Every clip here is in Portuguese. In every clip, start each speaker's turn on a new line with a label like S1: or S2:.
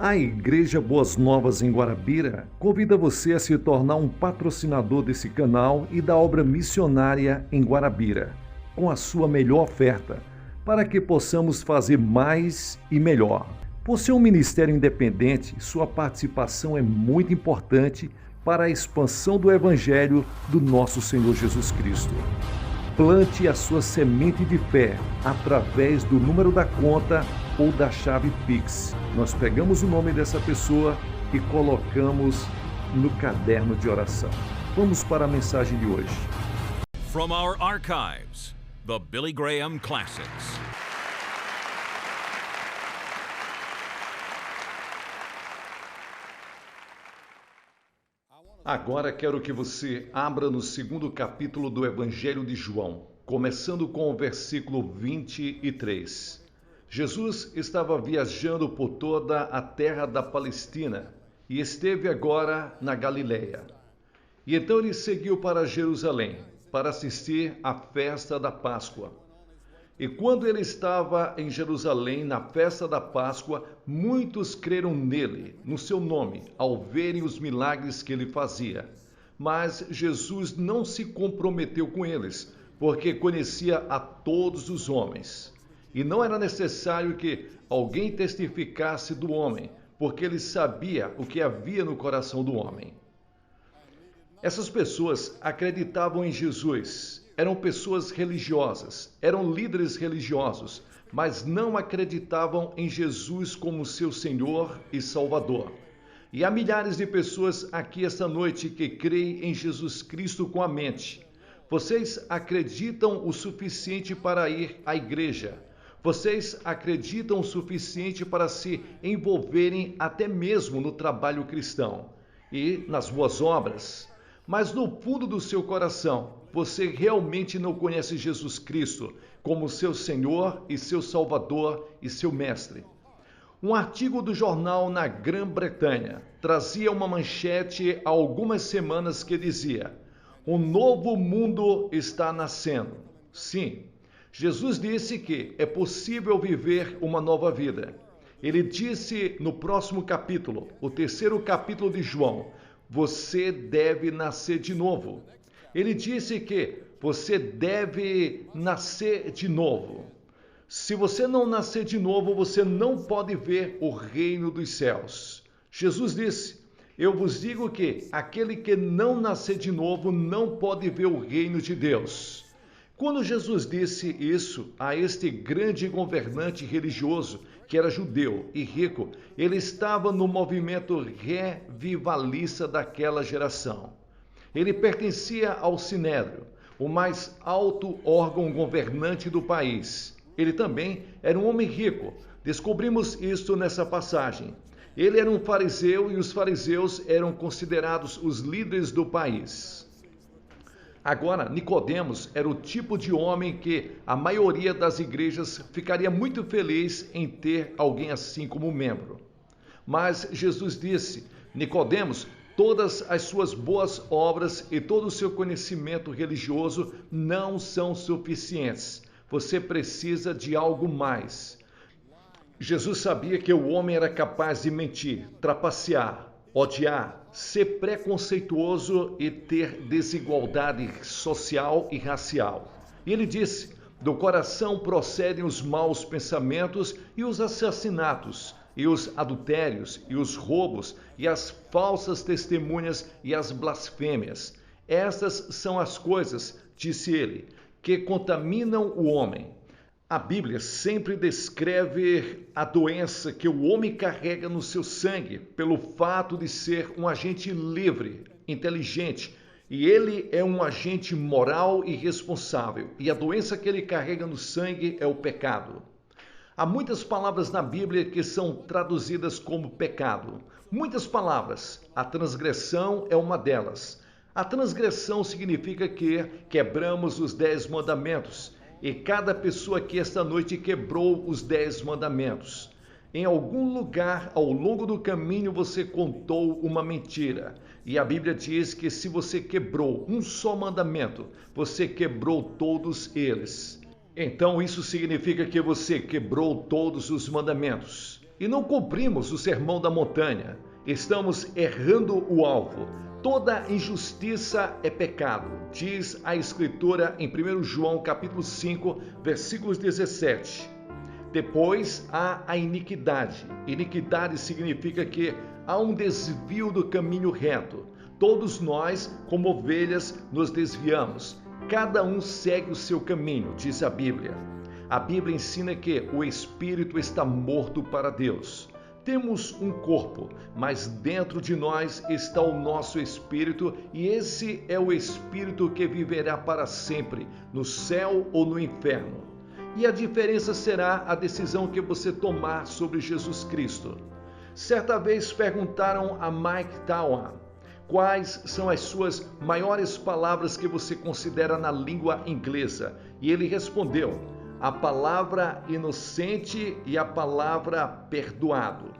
S1: A Igreja Boas Novas em Guarabira convida você a se tornar um patrocinador desse canal e da obra missionária em Guarabira, com a sua melhor oferta, para que possamos fazer mais e melhor. Por ser um ministério independente, sua participação é muito importante para a expansão do Evangelho do nosso Senhor Jesus Cristo. Plante a sua semente de fé através do número da conta ou da chave Pix. Nós pegamos o nome dessa pessoa e colocamos no caderno de oração. Vamos para a mensagem de hoje.
S2: From our archives, the Billy Graham Classics.
S1: Agora quero que você abra no segundo capítulo do Evangelho de João, começando com o versículo 23. Jesus estava viajando por toda a terra da Palestina e esteve agora na Galileia. E então ele seguiu para Jerusalém para assistir à festa da Páscoa. E quando ele estava em Jerusalém na festa da Páscoa, muitos creram nele, no seu nome, ao verem os milagres que ele fazia. Mas Jesus não se comprometeu com eles, porque conhecia a todos os homens. E não era necessário que alguém testificasse do homem, porque ele sabia o que havia no coração do homem. Essas pessoas acreditavam em Jesus. Eram pessoas religiosas, eram líderes religiosos, mas não acreditavam em Jesus como seu Senhor e Salvador. E há milhares de pessoas aqui esta noite que creem em Jesus Cristo com a mente. Vocês acreditam o suficiente para ir à igreja. Vocês acreditam o suficiente para se envolverem até mesmo no trabalho cristão e nas boas obras. Mas no fundo do seu coração, você realmente não conhece Jesus Cristo como seu Senhor e seu Salvador e seu Mestre. Um artigo do jornal na Grã-Bretanha trazia uma manchete há algumas semanas que dizia: "Um novo mundo está nascendo." Sim, Jesus disse que é possível viver uma nova vida. Ele disse no próximo capítulo, o terceiro capítulo de João, você deve nascer de novo. Ele disse que você deve nascer de novo. Se você não nascer de novo, você não pode ver o reino dos céus. Jesus disse: eu vos digo que aquele que não nascer de novo não pode ver o reino de Deus. Quando Jesus disse isso a este grande governante religioso, que era judeu e rico, ele estava no movimento revivalista daquela geração. Ele pertencia ao Sinédrio, o mais alto órgão governante do país. Ele também era um homem rico. Descobrimos isto nessa passagem. Ele era um fariseu e os fariseus eram considerados os líderes do país. Agora, Nicodemos era o tipo de homem que a maioria das igrejas ficaria muito feliz em ter alguém assim como membro. Mas Jesus disse: Nicodemos, todas as suas boas obras e todo o seu conhecimento religioso não são suficientes. Você precisa de algo mais. Jesus sabia que o homem era capaz de mentir, trapacear, odiar, ser preconceituoso e ter desigualdade social e racial. E ele disse: do coração procedem os maus pensamentos e os assassinatos, e os adultérios, e os roubos, e as falsas testemunhas e as blasfêmias. Estas são as coisas, disse ele, que contaminam o homem. A Bíblia sempre descreve a doença que o homem carrega no seu sangue pelo fato de ser um agente livre, inteligente, e ele é um agente moral e responsável. E a doença que ele carrega no sangue é o pecado. Há muitas palavras na Bíblia que são traduzidas como pecado. Muitas palavras. A transgressão é uma delas. A transgressão significa que quebramos os 10 mandamentos. E cada pessoa aqui esta noite quebrou os 10 mandamentos. Em algum lugar ao longo do caminho você contou uma mentira. E a Bíblia diz que se você quebrou um só mandamento, você quebrou todos eles. Então isso significa que você quebrou todos os mandamentos. e não cumprimos o sermão da montanha. Estamos errando o alvo. Toda injustiça é pecado, diz a Escritura em 1 João capítulo 5, versículos 17. Depois há a iniquidade. Iniquidade significa que há um desvio do caminho reto. Todos nós, como ovelhas, nos desviamos. Cada um segue o seu caminho, diz a Bíblia. A Bíblia ensina que o espírito está morto para Deus. Temos um corpo, mas dentro de nós está o nosso espírito, e esse é o espírito que viverá para sempre, no céu ou no inferno. E a diferença será a decisão que você tomar sobre Jesus Cristo. Certa vez perguntaram a Mike Tower quais são as suas maiores palavras que você considera na língua inglesa. E ele respondeu: a palavra inocente e a palavra perdoado.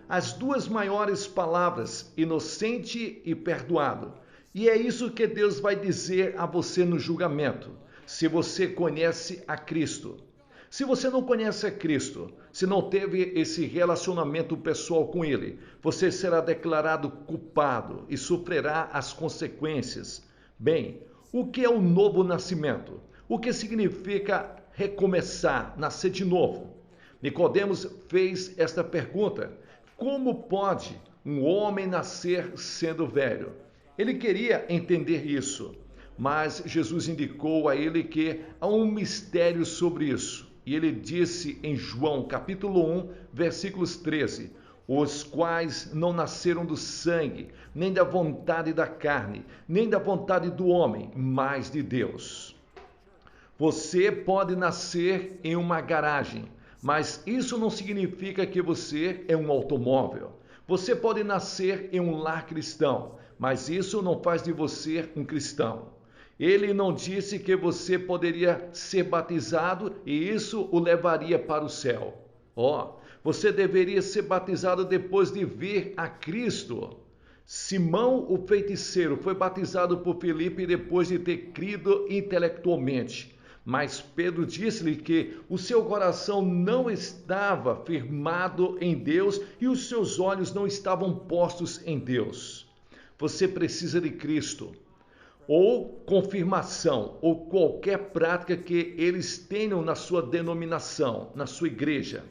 S1: As duas maiores palavras, inocente e perdoado. E é isso que Deus vai dizer a você no julgamento, se você conhece a Cristo. Se você não conhece a Cristo, se não teve esse relacionamento pessoal com Ele, você será declarado culpado e sofrerá as consequências. Bem, o que é o novo nascimento? O que significa recomeçar, nascer de novo? Nicodemos fez esta pergunta: como pode um homem nascer sendo velho? Ele queria entender isso, mas Jesus indicou a ele que há um mistério sobre isso. E ele disse em João capítulo 1, versículos 13, os quais não nasceram do sangue, nem da vontade da carne, nem da vontade do homem, mas de Deus. Você pode nascer em uma garagem, mas isso não significa que você é um automóvel. Você pode nascer em um lar cristão, mas isso não faz de você um cristão. Ele não disse que você poderia ser batizado e isso o levaria para o céu. Você deveria ser batizado depois de vir a Cristo. Simão, o feiticeiro, foi batizado por Filipe depois de ter crido intelectualmente. Mas Pedro disse-lhe que o seu coração não estava firmado em Deus e os seus olhos não estavam postos em Deus. Você precisa de Cristo, ou confirmação, ou qualquer prática que eles tenham na sua denominação, na sua igreja.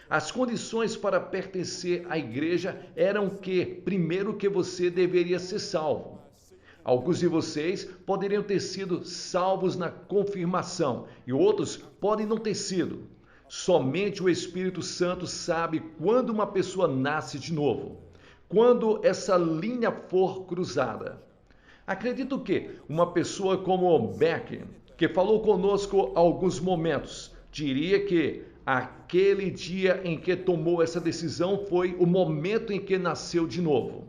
S1: As condições para pertencer à igreja eram que, primeiro, que você deveria ser salvo. Alguns de vocês poderiam ter sido salvos na confirmação e outros podem não ter sido. Somente o Espírito Santo sabe quando uma pessoa nasce de novo, quando essa linha for cruzada. Acredito que uma pessoa como Beck, que falou conosco há alguns momentos, diria que aquele dia em que tomou essa decisão foi o momento em que nasceu de novo.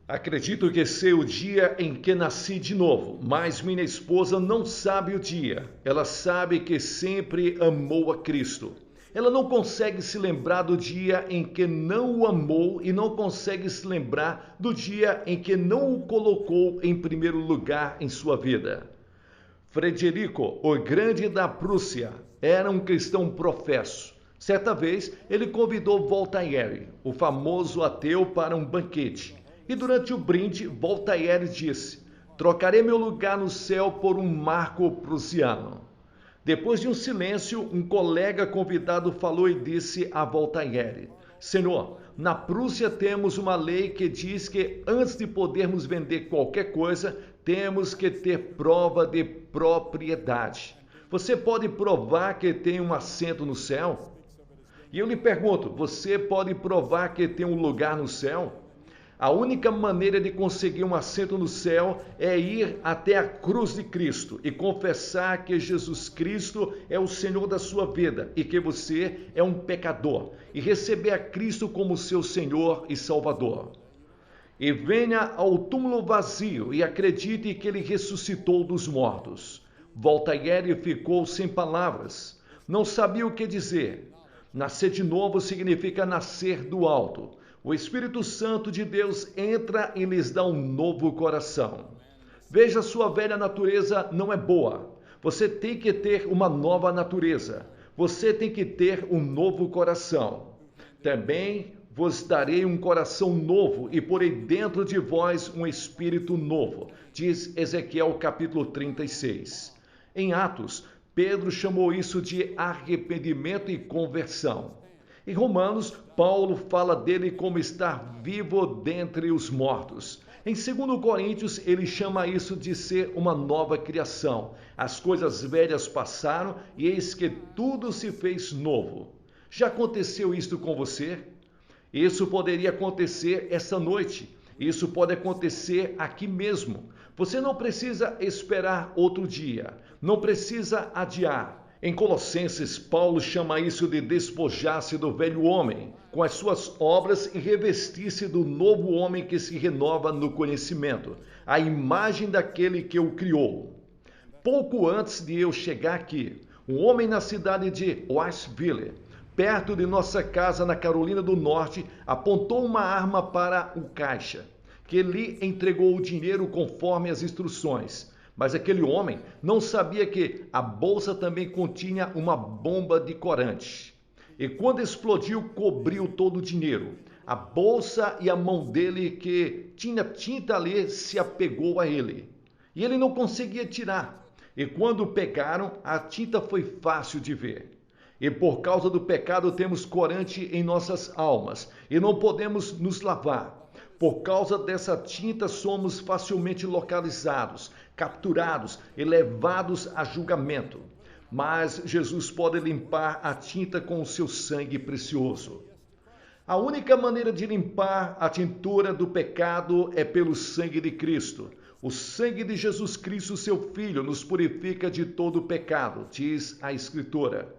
S1: Acredito que seja o dia em que nasci de novo, mas minha esposa não sabe o dia. Ela sabe que sempre amou a Cristo. Ela não consegue se lembrar do dia em que não o amou e não consegue se lembrar do dia em que não o colocou em primeiro lugar em sua vida. Frederico, o Grande da Prússia, era um cristão professo. Certa vez, ele convidou Voltaire, o famoso ateu, para um banquete. E durante o brinde, Voltaire disse: trocarei meu lugar no céu por um marco prussiano. Depois de um silêncio, um colega convidado falou e disse a Voltaire: Senhor, na Prússia temos uma lei que diz que antes de podermos vender qualquer coisa, temos que ter prova de propriedade. Você pode provar que tem um assento no céu? E eu lhe pergunto, você pode provar que tem um lugar no céu? A única maneira de conseguir um assento no céu é ir até a cruz de Cristo e confessar que Jesus Cristo é o Senhor da sua vida e que você é um pecador e receber a Cristo como seu Senhor e Salvador. E venha ao túmulo vazio e acredite que ele ressuscitou dos mortos. Voltaire ficou sem palavras, não sabia o que dizer. Nascer de novo significa nascer do alto. O Espírito Santo de Deus entra e lhes dá um novo coração. Veja, sua velha natureza não é boa. Você tem que ter uma nova natureza. Você tem que ter um novo coração. Também vos darei um coração novo e porei dentro de vós um espírito novo, diz Ezequiel capítulo 36. Em Atos, Pedro chamou isso de arrependimento e conversão. Em Romanos, Paulo fala dele como estar vivo dentre os mortos. Em 2 Coríntios, ele chama isso de ser uma nova criação. As coisas velhas passaram e eis que tudo se fez novo. Já aconteceu isso com você? Isso poderia acontecer esta noite. Isso pode acontecer aqui mesmo. Você não precisa esperar outro dia. Não precisa adiar. Em Colossenses, Paulo chama isso de despojar-se do velho homem, com as suas obras, e revestir-se do novo homem que se renova no conhecimento, a imagem daquele que o criou. Pouco antes de eu chegar aqui, um homem na cidade de Westville, perto de nossa casa na Carolina do Norte, apontou uma arma para o caixa, que lhe entregou o dinheiro conforme as instruções. Mas aquele homem não sabia que a bolsa também continha uma bomba de corante. E quando explodiu, cobriu todo o dinheiro. A bolsa e a mão dele, que tinha tinta ali, se apegou a ele. E ele não conseguia tirar. E quando pegaram, a tinta foi fácil de ver. E por causa do pecado temos corante em nossas almas e não podemos nos lavar. Por causa dessa tinta somos facilmente localizados, capturados e levados a julgamento. Mas Jesus pode limpar a tinta com o seu sangue precioso. A única maneira de limpar a tintura do pecado é pelo sangue de Cristo. O sangue de Jesus Cristo, seu Filho, nos purifica de todo o pecado, diz a Escritura.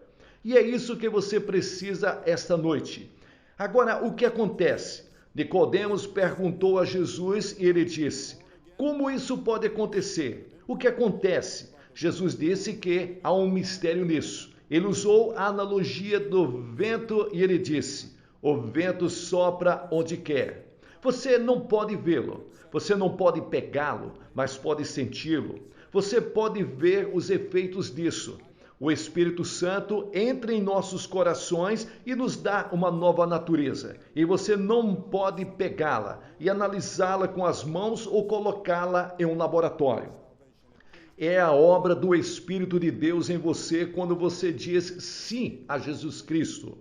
S1: E é isso que você precisa esta noite. Agora, o que acontece? Nicodemos perguntou a Jesus e ele disse: como isso pode acontecer? O que acontece? Jesus disse que há um mistério nisso. Ele usou a analogia do vento e ele disse: o vento sopra onde quer. Você não pode vê-lo, você não pode pegá-lo, mas pode senti-lo. Você pode ver os efeitos disso. O Espírito Santo entra em nossos corações e nos dá uma nova natureza. E você não pode pegá-la e analisá-la com as mãos ou colocá-la em um laboratório. É a obra do Espírito de Deus em você quando você diz sim a Jesus Cristo.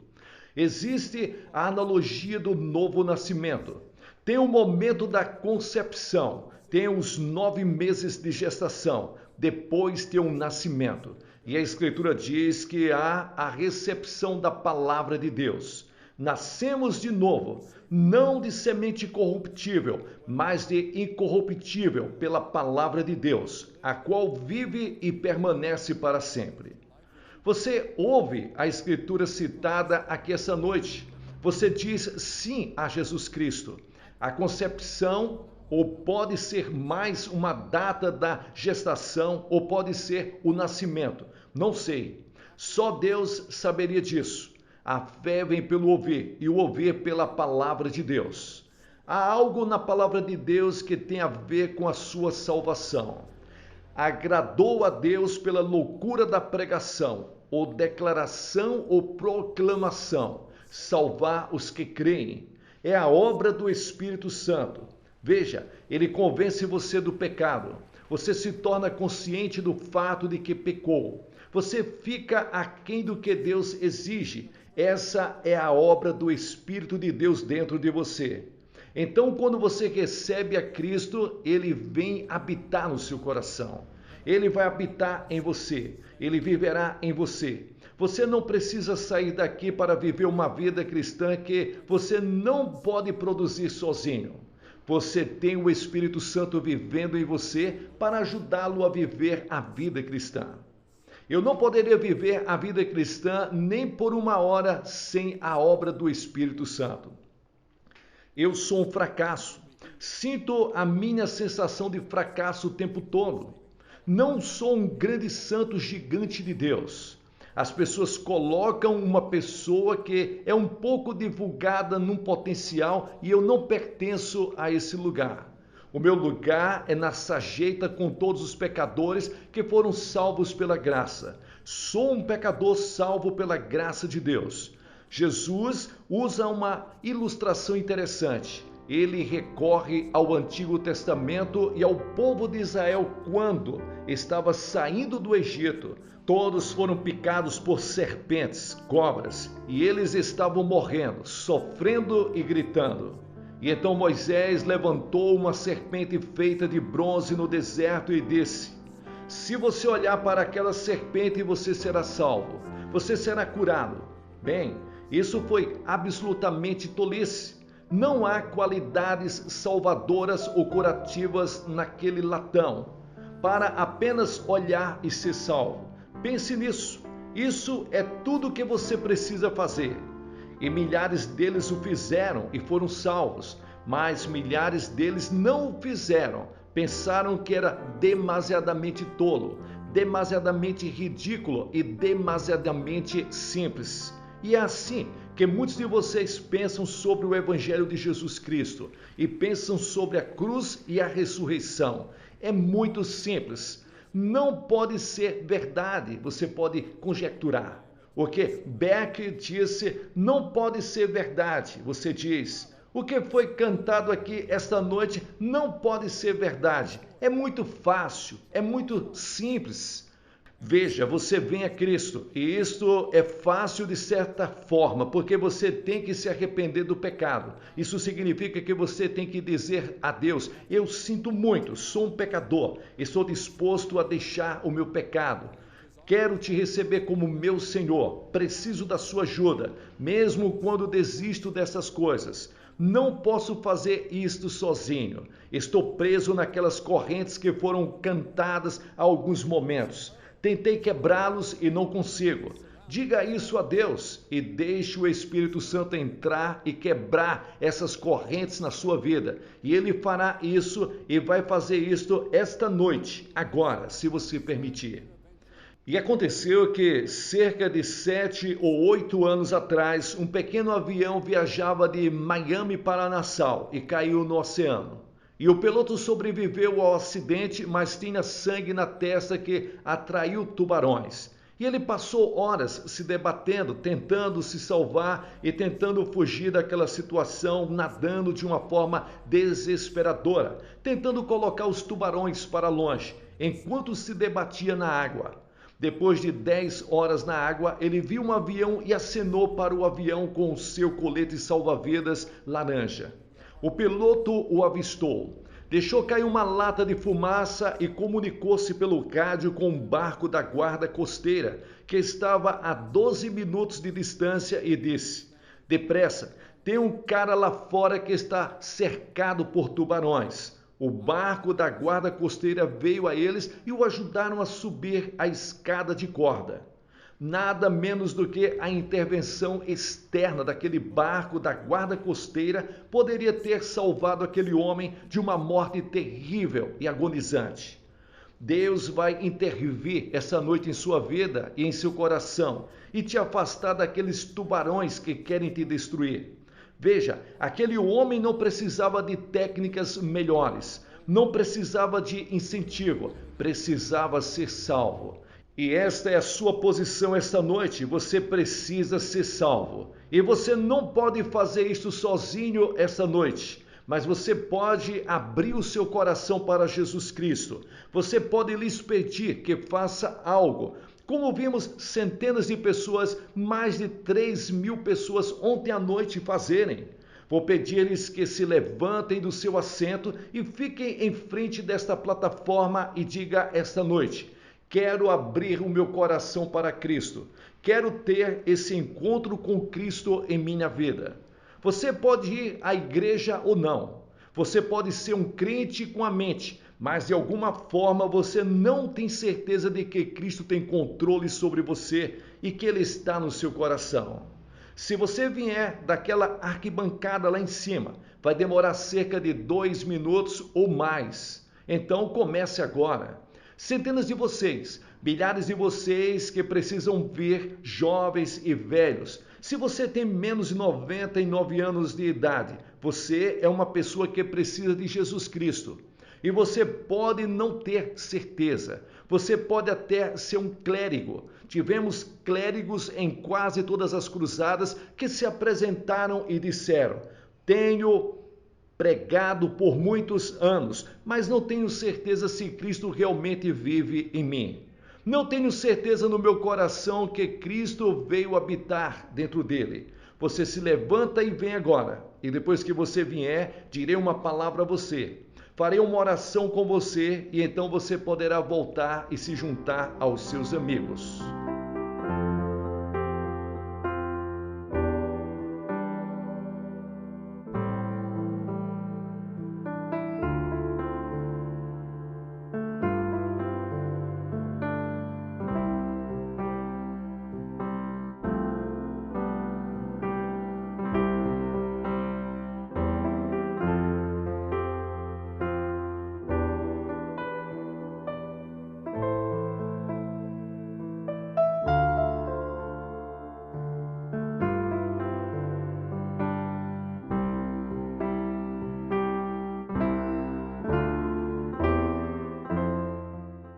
S1: Existe a analogia do novo nascimento. Tem o momento da concepção, tem os 9 meses de gestação, depois tem o nascimento. E a Escritura diz que há a recepção da palavra de Deus. Nascemos de novo, não de semente corruptível, mas de incorruptível pela palavra de Deus, a qual vive e permanece para sempre. Você ouve a Escritura citada aqui essa noite. Você diz sim a Jesus Cristo. A concepção, ou pode ser mais uma data da gestação, ou pode ser o nascimento. Não sei. Só Deus saberia disso. A fé vem pelo ouvir, e o ouvir pela palavra de Deus. Há algo na palavra de Deus que tem a ver com a sua salvação. Agradou a Deus pela loucura da pregação, ou declaração ou proclamação, salvar os que creem. É a obra do Espírito Santo. Veja, ele convence você do pecado. Você se torna consciente do fato de que pecou. Você fica aquém do que Deus exige. Essa é a obra do Espírito de Deus dentro de você. Então, quando você recebe a Cristo, ele vem habitar no seu coração. Ele vai habitar em você. Ele viverá em você. Você não precisa sair daqui para viver uma vida cristã que você não pode produzir sozinho. Você tem o Espírito Santo vivendo em você para ajudá-lo a viver a vida cristã. Eu não poderia viver a vida cristã nem por uma hora sem a obra do Espírito Santo. Eu sou um fracasso. Sinto a minha sensação de fracasso o tempo todo. Não sou um grande santo gigante de Deus. As pessoas colocam uma pessoa que é um pouco divulgada num potencial e eu não pertenço a esse lugar. O meu lugar é na sarjeta com todos os pecadores que foram salvos pela graça. Sou um pecador salvo pela graça de Deus. Jesus usa uma ilustração interessante. Ele recorre ao Antigo Testamento e ao povo de Israel quando estava saindo do Egito. Todos foram picados por serpentes, cobras, e eles estavam morrendo, sofrendo e gritando. E então Moisés levantou uma serpente feita de bronze no deserto e disse: se você olhar para aquela serpente, você será salvo, você será curado. Bem, isso foi absolutamente tolice. Não há qualidades salvadoras ou curativas naquele latão para apenas olhar e ser salvo. Pense nisso. Isso é tudo que você precisa fazer. E milhares deles o fizeram e foram salvos, mas milhares deles não o fizeram. Pensaram que era demasiadamente tolo, demasiadamente ridículo e demasiadamente simples. E é assim que muitos de vocês pensam sobre o Evangelho de Jesus Cristo e pensam sobre a cruz e a ressurreição. É muito simples. Não pode ser verdade, você pode conjecturar. O que Beck disse não pode ser verdade, você diz. O que foi cantado aqui esta noite não pode ser verdade. É muito fácil, é muito simples. Veja, você vem a Cristo e isto é fácil de certa forma, porque você tem que se arrepender do pecado. Isso significa que você tem que dizer a Deus: eu sinto muito, sou um pecador, estou disposto a deixar o meu pecado. Quero te receber como meu Senhor, preciso da sua ajuda, mesmo quando desisto dessas coisas. Não posso fazer isto sozinho. Estou preso naquelas correntes que foram cantadas há alguns momentos. Tentei quebrá-los e não consigo. Diga isso a Deus e deixe o Espírito Santo entrar e quebrar essas correntes na sua vida. E Ele fará isso e vai fazer isto esta noite, agora, se você permitir. E aconteceu que, cerca de 7 ou 8 anos atrás, um pequeno avião viajava de Miami para Nassau e caiu no oceano. E o piloto sobreviveu ao acidente, mas tinha sangue na testa que atraiu tubarões. E ele passou horas se debatendo, tentando se salvar e tentando fugir daquela situação, nadando de uma forma desesperadora, tentando colocar os tubarões para longe, enquanto se debatia na água. Depois de 10 horas na água, ele viu um avião e acenou para o avião com o seu colete salva-vidas laranja. O piloto o avistou, deixou cair uma lata de fumaça e comunicou-se pelo rádio com um barco da guarda costeira, que estava a 12 minutos de distância, e disse: depressa, tem um cara lá fora que está cercado por tubarões. O barco da guarda costeira veio a eles e o ajudaram a subir a escada de corda. Nada menos do que a intervenção externa daquele barco da guarda costeira poderia ter salvado aquele homem de uma morte terrível e agonizante. Deus vai intervir essa noite em sua vida e em seu coração e te afastar daqueles tubarões que querem te destruir. Veja, aquele homem não precisava de técnicas melhores, não precisava de incentivo, precisava ser salvo. E esta é a sua posição esta noite, você precisa ser salvo. E você não pode fazer isso sozinho esta noite, mas você pode abrir o seu coração para Jesus Cristo. Você pode lhes pedir que faça algo. Como vimos centenas de pessoas, mais de 3.000 pessoas ontem à noite fazerem. Vou pedir-lhes que se levantem do seu assento e fiquem em frente desta plataforma e diga esta noite: quero abrir o meu coração para Cristo. Quero ter esse encontro com Cristo em minha vida. Você pode ir à igreja ou não. Você pode ser um crente com a mente, mas de alguma forma você não tem certeza de que Cristo tem controle sobre você e que Ele está no seu coração. Se você vier daquela arquibancada lá em cima, vai demorar cerca de 2 minutos ou mais. Então comece agora. Centenas de vocês, milhares de vocês que precisam vir, jovens e velhos. Se você tem menos de 99 anos de idade, você é uma pessoa que precisa de Jesus Cristo. E você pode não ter certeza. Você pode até ser um clérigo. Tivemos clérigos em quase todas as cruzadas que se apresentaram e disseram: tenho pregado por muitos anos, mas não tenho certeza se Cristo realmente vive em mim. Não tenho certeza no meu coração que Cristo veio habitar dentro dele. Você se levanta e vem agora. E depois que você vier, direi uma palavra a você. Farei uma oração com você e então você poderá voltar e se juntar aos seus amigos.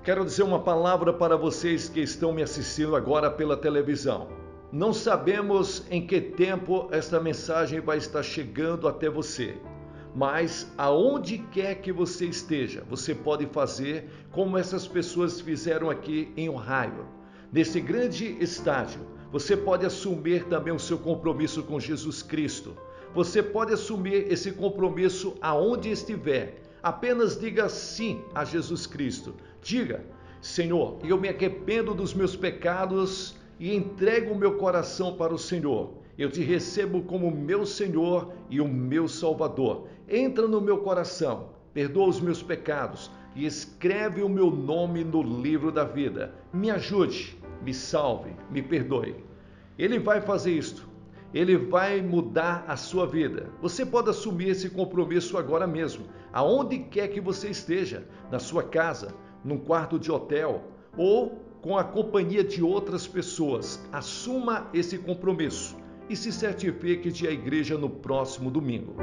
S1: Quero dizer uma palavra para vocês que estão me assistindo agora pela televisão. Não sabemos em que tempo esta mensagem vai estar chegando até você, mas aonde quer que você esteja, você pode fazer como essas pessoas fizeram aqui em Ohio. Nesse grande estádio, você pode assumir também o seu compromisso com Jesus Cristo. Você pode assumir esse compromisso aonde estiver. Apenas diga sim a Jesus Cristo. Diga: Senhor, eu me arrependo dos meus pecados e entrego o meu coração para o Senhor. Eu te recebo como meu Senhor e o meu Salvador. Entra no meu coração, perdoa os meus pecados e escreve o meu nome no livro da vida. Me ajude, me salve, me perdoe. Ele vai fazer isto. Ele vai mudar a sua vida. Você pode assumir esse compromisso agora mesmo, aonde quer que você esteja, na sua casa, num quarto de hotel ou com a companhia de outras pessoas. Assuma esse compromisso e se certifique de ir à igreja no próximo domingo.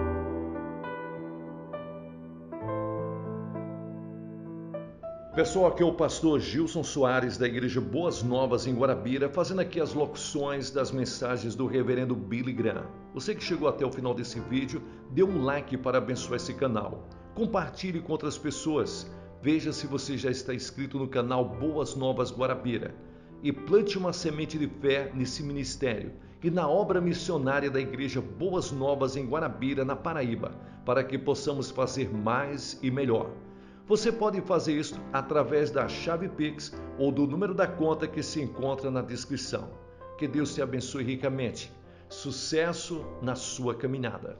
S1: Pessoal, aqui é o pastor Gilson Soares da Igreja Boas Novas em Guarabira, fazendo aqui as locuções das mensagens do reverendo Billy Graham. Você que chegou até o final desse vídeo, dê um like para abençoar esse canal. Compartilhe com outras pessoas. Veja se você já está inscrito no canal Boas Novas Guarabira. E plante uma semente de fé nesse ministério e na obra missionária da Igreja Boas Novas em Guarabira, na Paraíba, para que possamos fazer mais e melhor. Você pode fazer isso através da chave Pix ou do número da conta que se encontra na descrição. Que Deus te abençoe ricamente. Sucesso na sua caminhada.